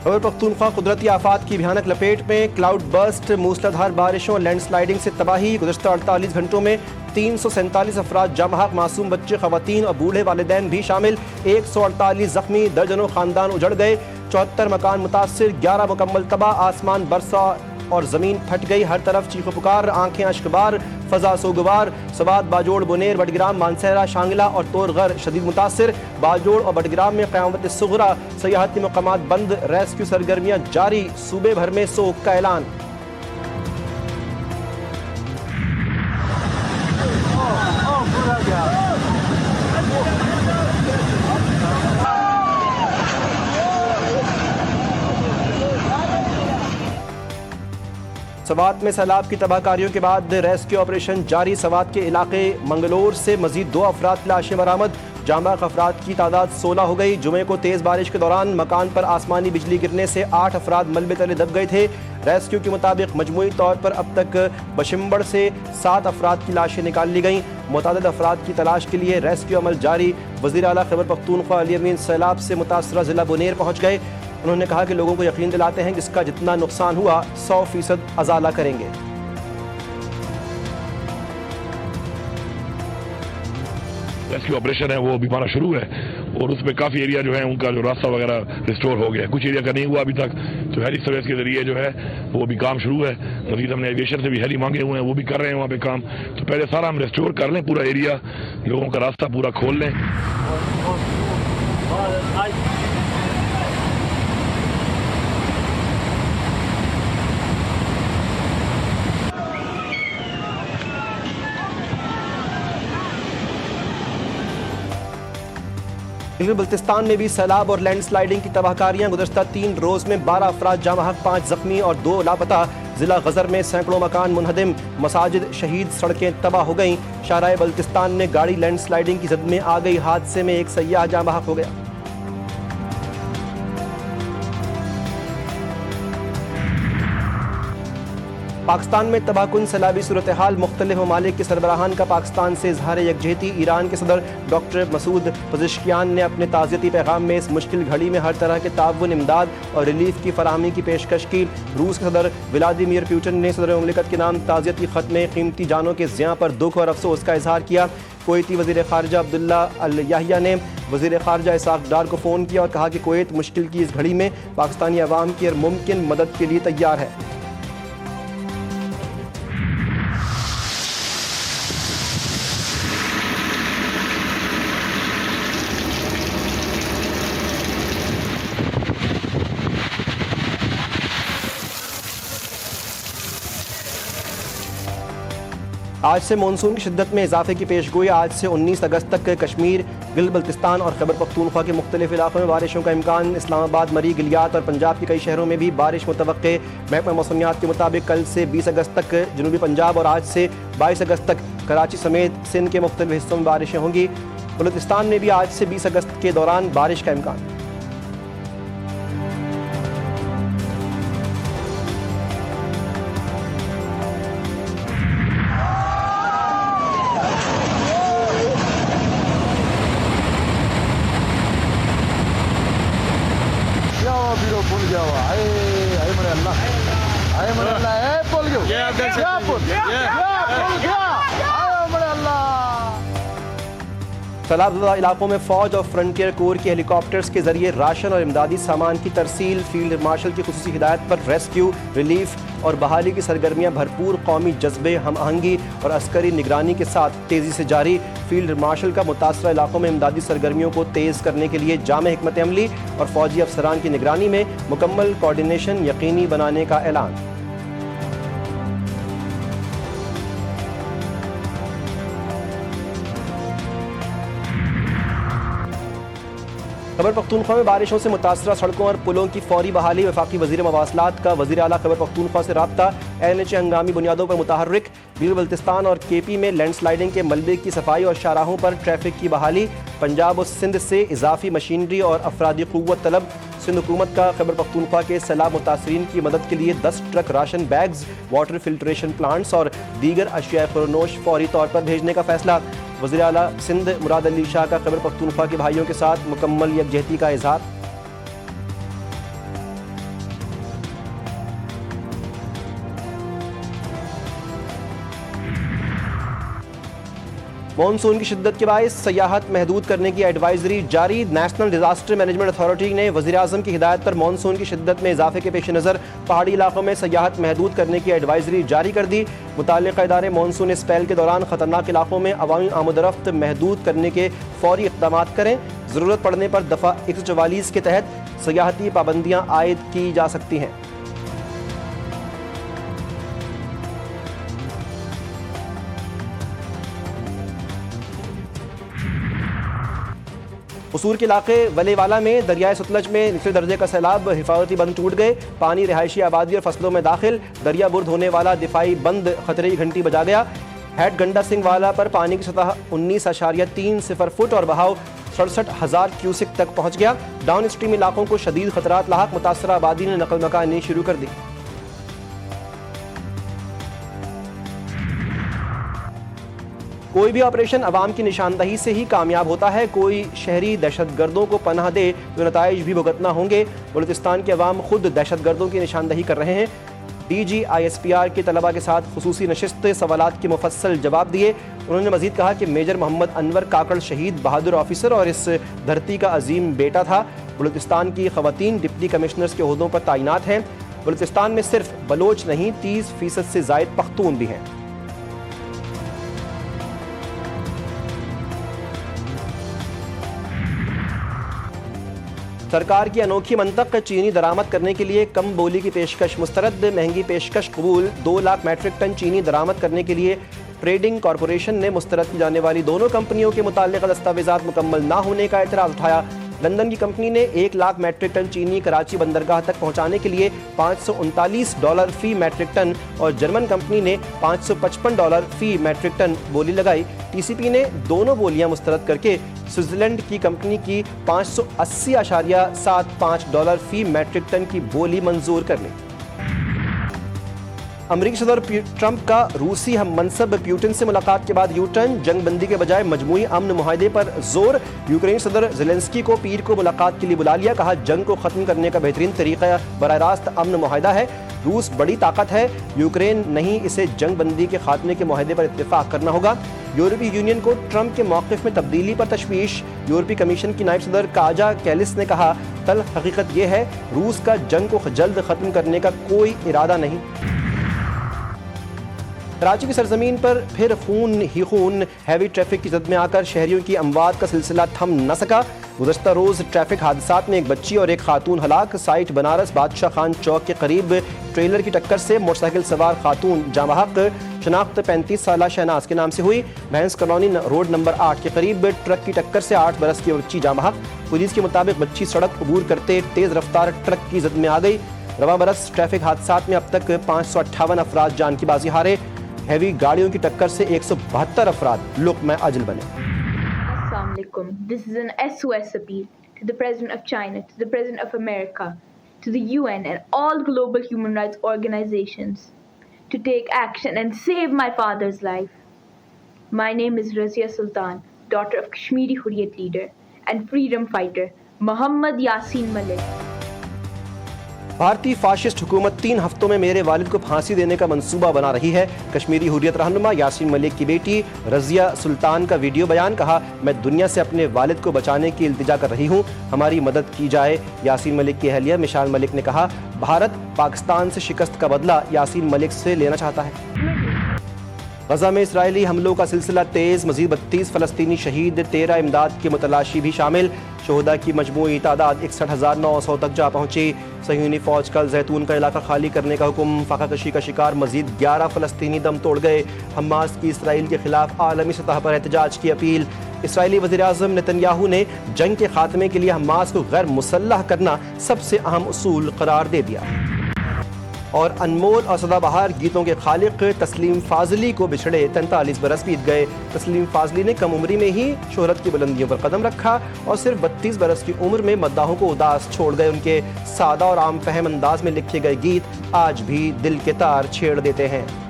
खैबर पख्तूनख्वा कुदरती आफात की भयानक लपेट में, क्लाउड बर्स्ट, मूसलाधार बारिशों और लैंडस्लाइडिंग से तबाही। गुज़श्ता 48 घंटों में 347 अफराद जामहक, मासूम बच्चे, खवातीन और बूढ़े वालिदैन भी शामिल। 148 जख्मी, दर्जनों खानदान उजड़ गए, 74 मकान मुतासिर, 11 मुकम्मल तबाह। आसमान बरसा और ज़मीन फट गई, हर तरफ चीखो पुकार, आंखें अश्कबार, फ़ज़ा सोगवार। सवात, बाजोड़, बुनेर, बडग्राम, मानसहरा, शांगिला और तोरगर शदीद मुतासिर। बाजोड़ और बडग्राम में क़यामत सुग़रा, सयाहती मकामात बंद, रेस्क्यू सरगर्मियाँ जारी। सूबे भर में सोग का ऐलान। सवात में सैलाब की तबाहकारियों के बाद रेस्क्यू ऑपरेशन जारी। सवात के इलाके मंगलोर से मजीद 2 अफराद की लाशें बरामद। जामबाग अफराद की तादाद 16 हो गई। जुमे को तेज़ बारिश के दौरान मकान पर आसमानी बिजली गिरने से 8 अफराद मलबे तले दब गए थे। रेस्क्यू के मुताबिक मजमूई तौर पर अब तक बशिम्बड़ से 7 अफराद की लाशें निकाल ली गईं। मुतअद्दिद अफराद की तलाश के लिए रेस्क्यू अमल जारी। वज़ीर आला खैबर पख्तूनख्वा अली अमीन सैलाब से मुतासरा ज़िला बुनेर पहुँच गए। उन्होंने कहा कि लोगों को यकीन दिलाते हैं जिसका जितना नुकसान हुआ 100% अजाला करेंगे। रेस्क्यू ऑपरेशन है वो अभी हमारा शुरू है और उसमें काफ़ी एरिया जो है उनका जो रास्ता वगैरह रिस्टोर हो गया, कुछ एरिया का नहीं हुआ अभी तक। तो हेली सर्विस के जरिए जो है वो भी काम शुरू है। मजीद हमने एविएशन से भी हेली मांगे हुए हैं, वो भी कर रहे हैं वहाँ पे काम। तो पहले सारा हम रिस्टोर कर लें पूरा एरिया, लोगों का रास्ता पूरा खोल लें। बल्तिस्तान में भी सैलाब और लैंडस्लाइडिंग की तबाहकारियां। गुज़श्ता 3 रोज़ में 12 अफराद जामहक, 5 जख्मी और 2 लापता। जिला गज़र में सैकड़ों मकान मुनहदिम, मसाजिद शहीद, सड़कें तबाह हो गईं। शाहराए बल्तिस्तान में गाड़ी लैंडस्लाइडिंग की जद में आ गई, हादसे में एक सयाह जामहक हो गया। पाकिस्तान में तबाहकुन सैलाबी सूरत हाल। मुख्तलिफ ममालिक के सरबराहान का पाकिस्तान से इजहार यकजहती। ईरान के सदर डॉक्टर मसूद पज़ेश्कियान ने अपने ताज़ियती पैगाम में इस मुश्किल घड़ी में हर तरह के ताउन, इमदाद और रिलीफ की फराहमी की पेशकश की। रूस के सदर व्लादिमीर पुतिन ने सदर मुमलिकत के नाम ताज़ियती ख़त में कीमती जानों के ज़िया पर दुख और अफसोस का इजहार किया। कुवैती वज़ीर ख़ारजा अब्दुल्ला अल याहिया ने वज़ीर ख़ारजा इसाक़ डार को फ़ोन किया और कहा कि कुवैत मुश्किल की इस घड़ी में पाकिस्तानी अवाम की हर मुमकिन मदद के लिए तैयार है। आज से मानसून की शिद्दत में इजाफे की पेशगोई। आज से 19 अगस्त तक कश्मीर, गिल बल्तिस्तान और खैबर पख्तूनख्वा के मुख्तलिफ इलाकों में बारिशों का इम्कान। इस्लामाबाद, मरी, गिलियात और पंजाब के कई शहरों में भी बारिश मुतवक्के। महकमा मौसमियात के मुताबिक कल से 20 अगस्त तक जनूबी पंजाब और आज से 22 अगस्त तक कराची समेत सिंध के मुख्तलिफ हिस्सों में बारिशें होंगी। बलूचिस्तान में भी आज से 20 अगस्त के दौरान बारिश का इम्कान। सैलाबज़दा इलाकों में फौज और फ्रंटियर कोर के हेलीकॉप्टर्स के जरिए राशन और इमदादी सामान की तरसील। फील्ड मार्शल की खुसूसी हिदायत पर रेस्क्यू, रिलीफ और बहाली की सरगर्मियां भरपूर कौमी जज्बे, हम आहंगी और अस्करी निगरानी के साथ तेज़ी से जारी। फील्ड मार्शल का मुतासरा इलाकों में इमदादी सरगर्मियों को तेज़ करने के लिए जामे हिकमत अमली और फौजी अफसरान की निगरानी में मुकम्मल कोऑर्डिनेशन यकीनी बनाने का ऐलान। खैबर पख्तूनख्वा में बारिशों से मुतासरा सड़कों और पुलों की फौरी बहाली। वफाकी वज़ीर मवासलात का वज़ीर आला खैबर पख्तूनख्वा से राब्ता। NHA हंगामी बुनियादों पर मुतहर्रिक। गिल बल्तिस्तान और KP में लैंडस्लाइडिंग के मलबे की सफाई और शाहराहों पर ट्रैफिक की बहाली। पंजाब और सिंध से इजाफी मशीनरी और अफरादी क़ुव्वत तलब। सिंध हुकूमत का खैबर पख्तूनख्वा के सैलाब मुतासरीन की मदद के लिए 10 truck ration bags, water filtration plants और दीगर अशिया खुरनोश फौरी तौर पर भेजने का फैसला। वज़ीर आला सिंध मुराद अली शाह का खैबर पख्तूनख्वा के भाइयों के साथ मुकम्मल यकजहती का इजहार। मॉनसून की शिद्दत के बायस सयाहत महदूद करने की एडवाइजरी जारी। नेशनल डिजास्टर मैनेजमेंट अथॉरिटी ने वज़ीर आज़म की हिदायत पर मॉनसून की शिद्दत में इजाफे के पेश नज़र पहाड़ी इलाकों में सयाहत महदूद करने की एडवाइजरी जारी कर दी। मुताल्लिक़ इदारे मॉनसून स्पेल के दौरान ख़तरनाक इलाकों में अवामी आमदरफ्त महदूद करने के फौरी इक़दाम करें। ज़रूरत पड़ने पर दफ़ा 144 के तहत सयाहती पाबंदियाँ आयद की जा सकती हैं। कसूर के इलाके वलेवाला में दरियाए सतलज में निचले दर्जे का सैलाब, हिफाजती बंद टूट गए। पानी रिहायशी आबादी और फसलों में दाखिल। दरिया बुर्द होने वाला दिफाई बंद खतरे की घंटी बजा गया। हेड गंडा सिंह वाला पर पानी की सतह 19.30 फुट और बहाव 67,000 क्यूसिक तक पहुंच गया। डाउन स्ट्रीम इलाकों को शदीद खतरात लाहक, मुतासरा आबादी ने नकल मकानी शुरू कर दी। कोई भी ऑपरेशन अवाम की निशानदही से ही कामयाब होता है। कोई शहरी दहशतगर्दों को पनाह दे तो नताइज भी भुगतना होंगे। बलूचिस्तान के अवाम खुद दहशतगर्दों की निशानदही कर रहे हैं। DGISPR के तलबा के साथ खुसूसी नशिस्त सवालात के मुफस्सल जवाब दिए। उन्होंने मजीद कहा कि मेजर मोहम्मद अनवर काकड़ शहीद बहादुर ऑफिसर और इस धरती का अजीम बेटा था। बलूचिस्तान की खवातीन डिप्टी कमिश्नर्स के ओहदों पर तैनात हैं। बलूचिस्तान में सिर्फ बलोच नहीं 30% से जायद पख्तून भी हैं। सरकार की अनोखी मंतक चीनी दरामद करने के लिए कम बोली की पेशकश मुस्तरद। महंगी पेशकश कबूल। 2 लाख मैट्रिक टन चीनी दरामद करने के लिए ट्रेडिंग कॉरपोरेशन ने मुस्तरद की जाने वाली दोनों कंपनियों के मुताल्लिक़ दस्तावेज़ात मुकम्मल ना होने का एतराज़ उठाया। लंदन की कंपनी ने 1 लाख मैट्रिक टन चीनी कराची बंदरगाह तक पहुंचाने के लिए $539 फी मैट्रिक टन और जर्मन कंपनी ने $555 फी मैट्रिक टन बोली लगाई। TCP ने दोनों बोलियां मुस्तरद करके स्विट्जरलैंड की कंपनी की $580.75 फी मैट्रिक टन की बोली मंजूर कर ली। अमरीकी सदर ट्रंप का रूसी हम मनसब प्यूटिन से मुलाकात के बाद यू टर्न। जंग बंदी के बजाय मजमूई अमन मुआहदे पर जोर। यूक्रेन सदर ज़ेलेंस्की को पीर को मुलाकात के लिए बुला लिया। कहा जंग को खत्म करने का बेहतरीन तरीका बराह रास्त अमन मुआहदा है। रूस बड़ी ताकत है, यूक्रेन नहीं, इसे जंग बंदी के खात्मे के मुआहदे पर इत्तेफाक करना होगा। यूरोपीय यूनियन को ट्रंप के मौक़िफ़ में तब्दीली पर तशवीश। यूरोपीय कमीशन की नायब सदर काजा कैलिस ने कहा तल्ख हकीकत यह है रूस का जंग को जल्द ख़त्म करने का कोई इरादा नहीं। कराची की सरजमीन पर फिर खून ही खून। हैवी ट्रैफिक की जद में आकर शहरियों की अमवात का सिलसिला थम न सका। गुज़श्ता रोज़ ट्रैफिक हादसात में एक बच्ची और एक खातून हलाक। साइट बनारस बादशाह खान चौक के करीब ट्रेलर की टक्कर से मोटरसाइकिल सवार खातून जाँ बहक। शनाख्त 35 साला शहनाज के नाम से हुई। भैंस कॉलोनी रोड नंबर 8 के करीब ट्रक की टक्कर से 8 बरस की बच्ची जाँ बहक। पुलिस के मुताबिक बच्ची सड़क अबूर करते तेज़ रफ्तार ट्रक की जद में आ गई। रवा बरस ट्रैफिक हादसात में अब तक 558 अफराद जान की बाजी हारे। हैवी गाड़ियों की टक्कर से 172 अफराद लुक़्मा अजल बने। Assalamu alaikum. This is an SOS appeal to the President of China, to the President of America, to the UN and all global human rights organizations to take action and save my father's life. My name is Razia Sultan, daughter of Kashmiri Hurriyat leader and freedom fighter Muhammad Yasin Malik. भारतीय fascist हुकूमत 3 हफ्तों में मेरे वालिद को फांसी देने का मंसूबा बना रही है। कश्मीरी हुर्रियत रहनुमा यासीन मलिक की बेटी रज़िया सुल्तान का वीडियो बयान। कहा मैं दुनिया से अपने वालिद को बचाने की इल्तिजा कर रही हूँ, हमारी मदद की जाए। यासीन मलिक की अहलिया मिशाल मलिक ने कहा भारत पाकिस्तान से शिकस्त का बदला यासीन मलिक से लेना चाहता है। गजा में इसराइली हमलों का सिलसिला तेज़। मजीद 32 फ़लस्तीनी शहीद, 13 इमदाद की मुतलाशी भी शामिल। शोहदा की मजमूई तादाद 61,900 तक जा पहुंची। सहीनी फ़ौज का जैतून का इलाका खाली करने का हुक्म। फाकाकशी का शिकार मजीद 11 फ़लस्तीनी दम तोड़ गए। हमास की इसराइल के खिलाफ आलमी सतह पर एहतजाज की अपील। इसराइली वज़ीर आज़म नेतन्याहू ने जंग के खात्मे के लिए हमास को गैर मुसल्लह करना सबसे अहम उसूल करार दे दिया। और अनमोल और सदाबहार गीतों के खालिक तस्लीम फाजली को बिछड़े 43 बरस बीत गए। तस्लीम फाजली ने कम उम्री में ही शोहरत की बुलंदियों पर कदम रखा और सिर्फ 32 बरस की उम्र में मद्दाहों को उदास छोड़ गए। उनके सादा और आम फहम अंदाज में लिखे गए गीत आज भी दिल के तार छेड़ देते हैं।